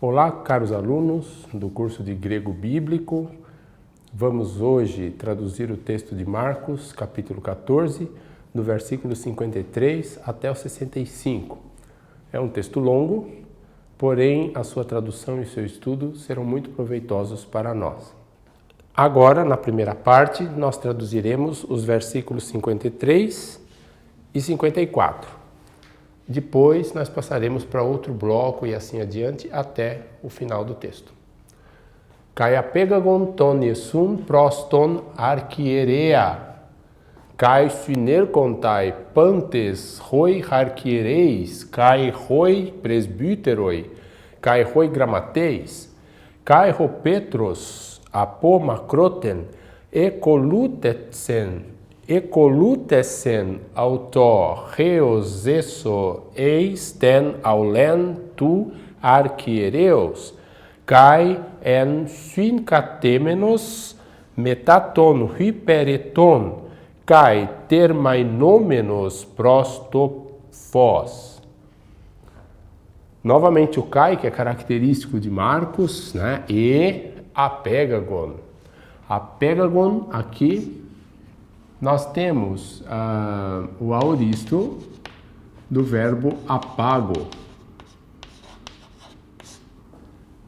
Olá, caros alunos do curso de Grego Bíblico. Vamos hoje traduzir o texto de Marcos, capítulo 14, do versículo 53 até o 65. É um texto longo, porém a sua tradução e seu estudo serão muito proveitosos para nós. Agora, na primeira parte, nós traduziremos os versículos 53 e 54. Depois nós passaremos para outro bloco e assim adiante até o final do texto. Kai apegagon ton Iesun proston archierea, kai synerkontai pantes hoi archiereis, kai hoi presbyteroi, kai hoi grammateis, kai ho Petros apo macroten ecolutesen auto reos eso eis ten aulen tu archiereos, kai en syncatemenos metaton hypereton, kai termainomenos prostofos. Novamente o kai, que é característico de Marcos, né? E apegagon. Apegagon aqui nós temos o aoristo do verbo apago.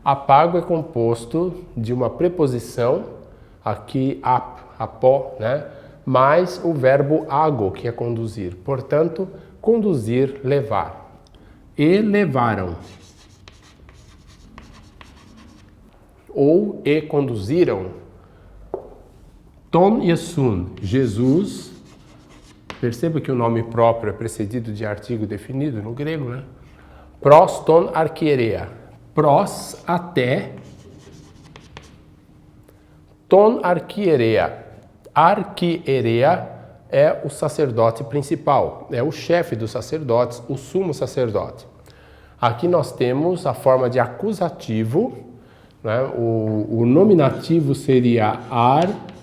Apago é composto de uma preposição, aqui apó, né? Mais o verbo ago, que é conduzir. Portanto, conduzir, levar. E levaram. Ou e conduziram. Ton Iesun, Jesus. Perceba que o nome próprio é precedido de artigo definido no grego, né? Pros ton archierea. Pros, até. Ton archierea. Archierea é o sacerdote principal, é o chefe dos sacerdotes, o sumo sacerdote. Aqui nós temos a forma de acusativo, né? O nominativo seria archiereus.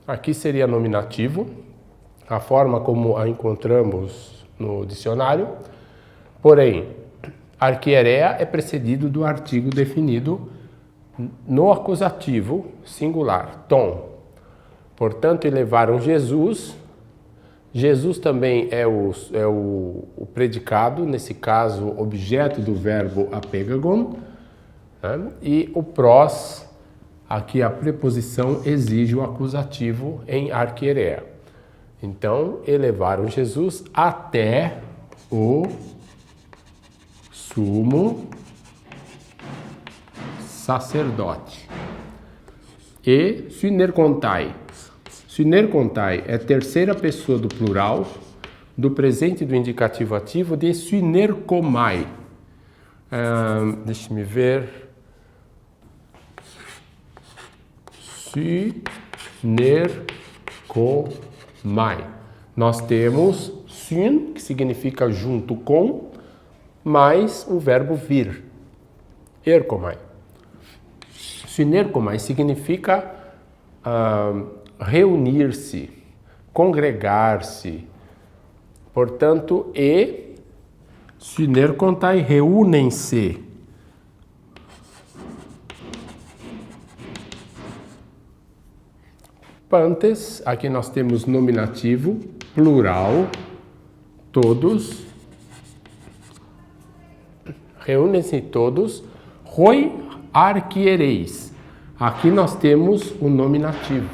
Aqui seria nominativo, a forma como a encontramos no dicionário. Porém, archierea é precedido do artigo definido no acusativo singular, ton. Portanto, levaram Jesus. Jesus também é o predicado, nesse caso, objeto do verbo apegagon, né? E o pros, aqui a preposição exige o acusativo em archierea. Então, elevaram Jesus até o sumo sacerdote. E synerkontai. Synerkontai é terceira pessoa do plural do presente do indicativo ativo de synerkomai. Deixe-me ver. Synerkomai. Nós temos syn, que significa junto com, mais o verbo vir. Erkomai. Synerkomai significa reunir-se, congregar-se. Portanto, synerkontai, reúnem-se. Pantes, aqui nós temos nominativo, plural, todos. Reúnem-se todos. Hoi archiereis. Aqui nós temos o nominativo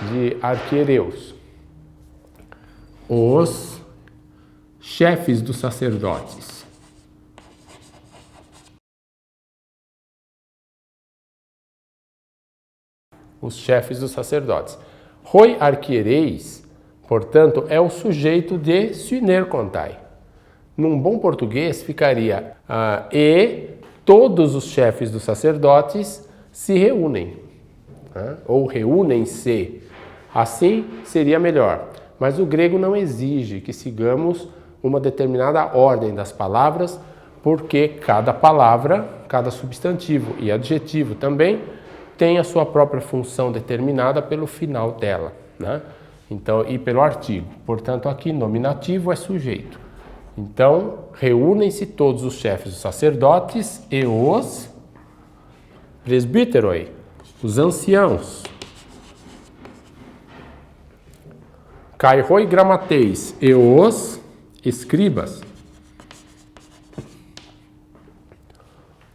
de archiereus. Os chefes dos sacerdotes. Os chefes dos sacerdotes. Hoi archiereis, portanto, é o sujeito de synerkontai. Num bom português ficaria e todos os chefes dos sacerdotes se reúnem, né? Ou reúnem-se. Assim seria melhor. Mas o grego não exige que sigamos uma determinada ordem das palavras, porque cada palavra, cada substantivo e adjetivo também tem a sua própria função determinada pelo final dela, né? Então, e pelo artigo. Portanto, aqui nominativo é sujeito. Então, reúnem-se todos os chefes dos sacerdotes e os presbíteroi, os anciãos. Kairoi gramateis e os escribas.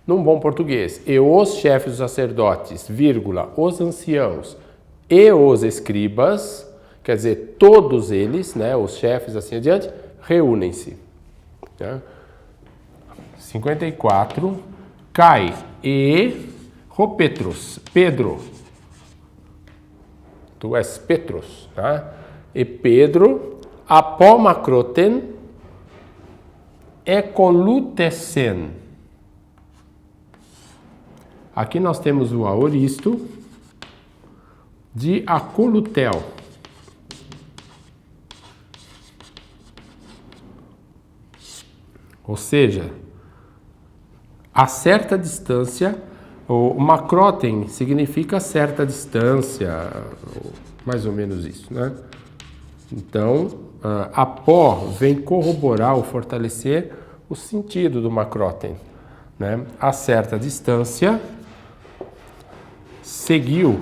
Num bom português, e os chefes dos sacerdotes, vírgula, os anciãos e os escribas, quer dizer, todos eles, né, os chefes assim adiante, reúnem-se. Né? 54. Cai e Petros, Pedro. Tu és Petros, tá? E Pedro, apomacroten, ecolutesen. Aqui nós temos o aoristo de acolutel. Ou seja, a certa distância, o macroten significa certa distância, mais ou menos isso, né? Então, apó vem corroborar ou fortalecer o sentido do macroten, né? A certa distância, seguiu,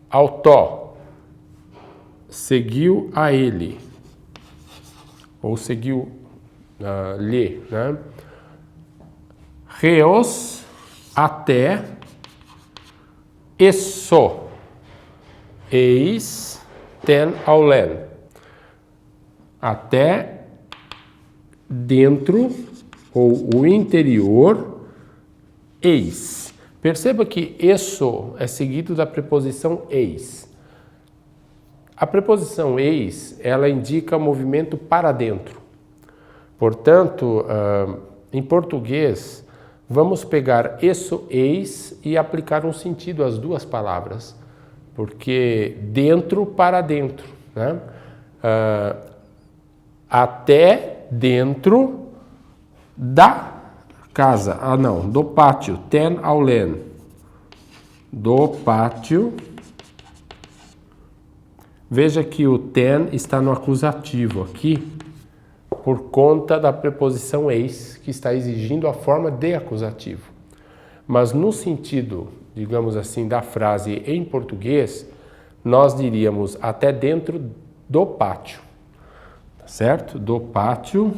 autó, seguiu a ele, ou seguiu lhe, né? Reos até isso, eis ten aulen, até dentro ou o interior, eis. Perceba que isso é seguido da preposição eis. A preposição eis, ela indica movimento para dentro. Portanto, em português, vamos pegar isso, eis, e aplicar um sentido às duas palavras. Porque dentro para dentro, né? Até dentro da casa. Do pátio. Ten aulen. Do pátio. Veja que o ten está no acusativo aqui, por conta da preposição eis, que está exigindo a forma de acusativo. Mas no sentido, digamos assim, da frase em português, nós diríamos até dentro do pátio, certo? Do pátio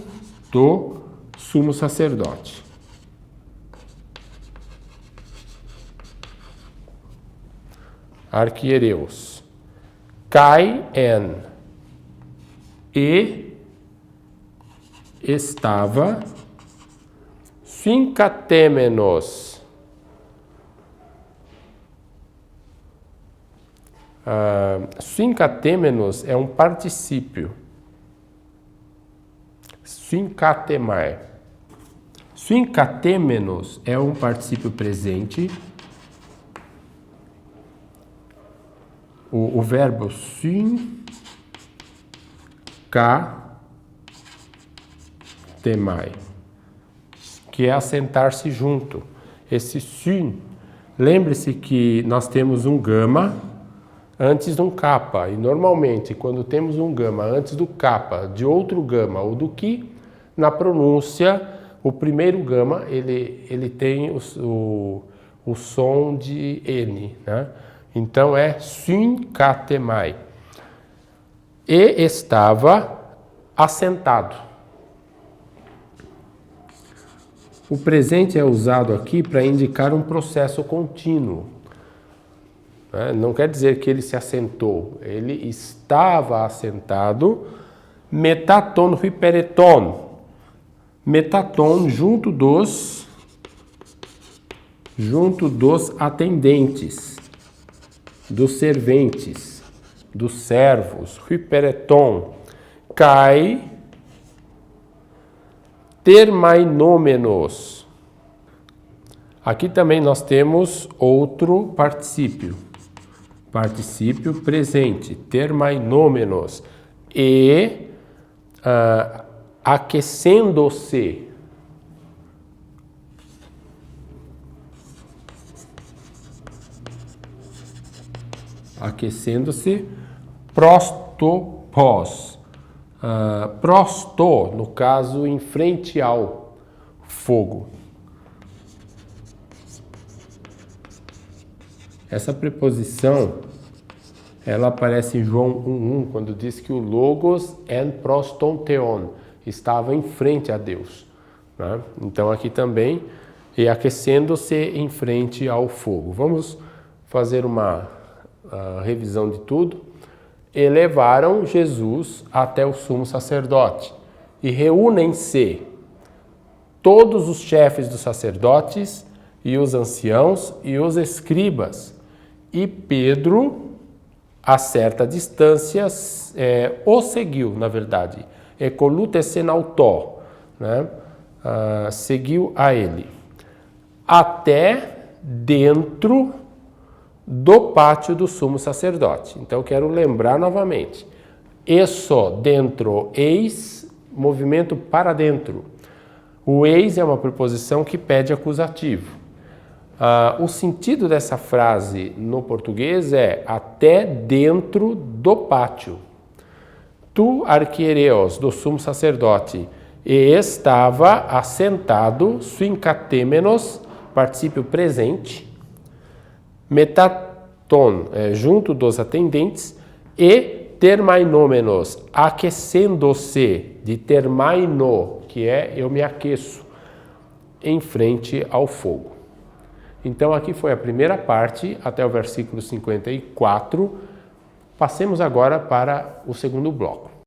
do sumo sacerdote. Arquiereus. Cai en e estava fincatêmenos. Fincatêmenos é um particípio. Fincatemai. Fincatêmenos é um particípio presente. O verbo fincatêmai, que é assentar-se junto. Esse syn, lembre-se que nós temos um gama antes de um kappa, e normalmente quando temos um gama antes do kappa de outro gama ou do ki, na pronúncia, o primeiro gama ele tem o som de N, né? Então é fincatêmai. E estava assentado. O presente é usado aqui para indicar um processo contínuo. Não quer dizer que ele se assentou, ele estava assentado. Metaton hypereton. Metaton junto dos atendentes, dos serventes, dos servos. Hypereton. Kai termainômenos. Aqui também nós temos outro particípio. Particípio presente, termainômenos. E aquecendo-se. Aquecendo-se, prostopós. Prosto, no caso, em frente ao fogo. Essa preposição, ela aparece em João 1:1, quando diz que o Logos en proston theon, estava em frente a Deus. Né? Então aqui também, e aquecendo-se em frente ao fogo. Vamos fazer uma revisão de tudo. E levaram Jesus até o sumo sacerdote, e reúnem-se todos os chefes dos sacerdotes, e os anciãos, e os escribas. E Pedro, a certa distância, o seguiu, na verdade. E colute senautó, né? Seguiu a ele. Até dentro do pátio do sumo sacerdote. Então, quero lembrar novamente. Isso, dentro, eis, movimento para dentro. O eis é uma preposição que pede acusativo. O sentido dessa frase no português é até dentro do pátio. Tu, arquiereos, do sumo sacerdote, e estava assentado, suinkatêmenos, particípio presente, metaton, junto dos atendentes, e termainômenos, aquecendo-se, de termaino, que é eu me aqueço, em frente ao fogo. Então aqui foi a primeira parte, até o versículo 54. Passemos agora para o segundo bloco.